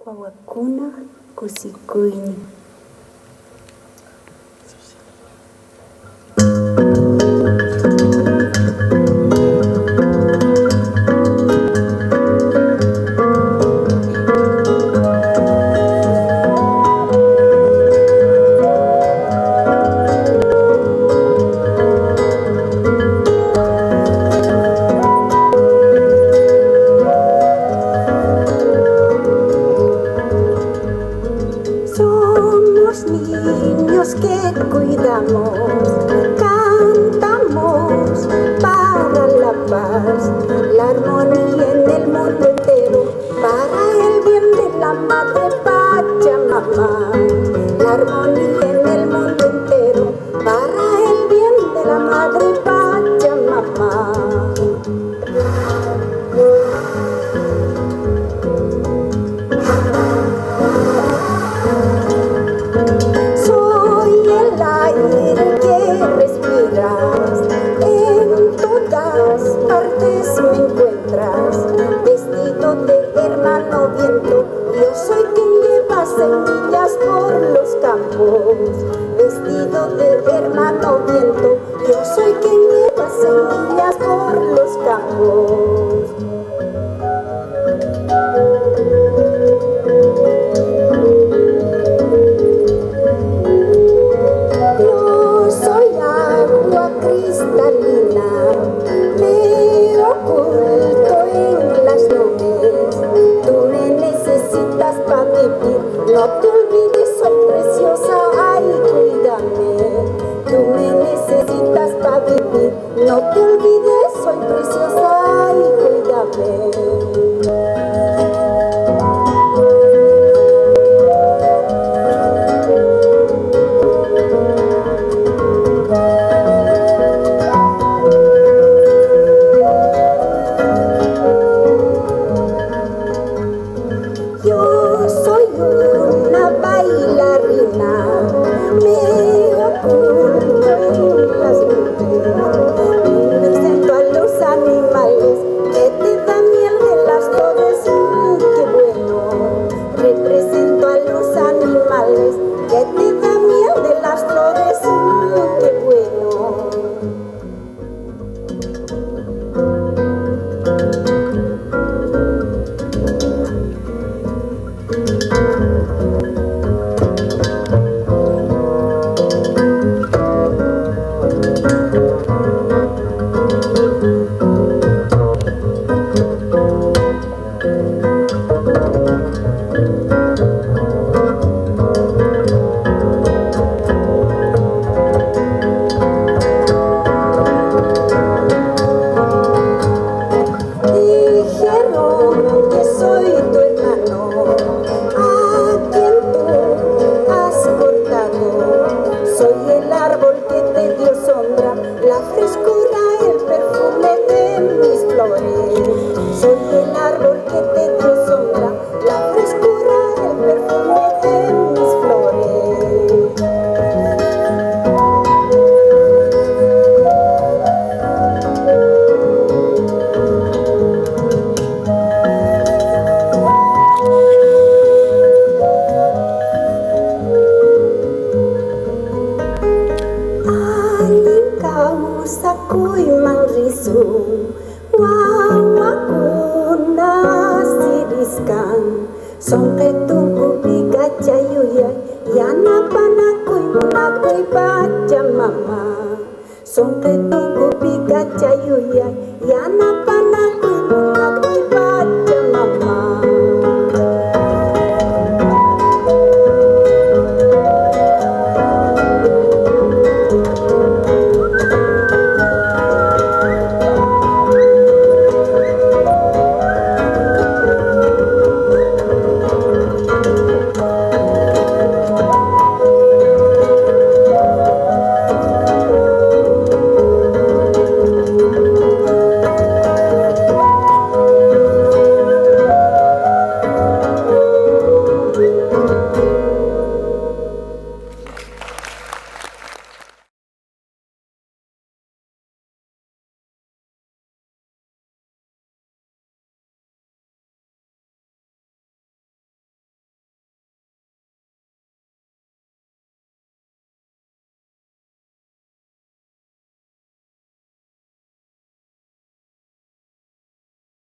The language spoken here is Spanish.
wawakuna kusikuyni. Niños que cuidamos, cantamos para la paz, la armonía en el mundo entero, para el bien de la madre Pachamama. La armonía en el mundo entero, para el bien de la madre Pachamama. En todas partes me encuentras, vestido de hermano viento. Yo soy quien lleva semillas por los campos, vestido de hermano viento. Yo soy quien lleva semillas por los campos. Cristalina, me oculto en las nubes. Tú me necesitas para vivir, no te olvides, soy preciosa, ay, cuídame. Tú me necesitas para vivir, no te olvides, soy preciosa, ay, cuídame. Yo soy una bailarina, me oculto en las nubes. Represento a los animales que te dan miel de las flores, qué bueno. Represento a los animales que te dan miel de las flores, qué bueno. Dijeron que soy tu hermano, a quien tú has cortado. Soy el árbol que te dio sombra, la frescura, el perfume de mis flores. Soy el árbol que te dio sombra, la frescura, el perfume de mis flores. Sakuy mangrisu, wawakuna siriskan. Songke tuku biga cayuya, yana panakuy munakuy Pachamama. Songke tuku biga cayuya, yana panakuy munakuy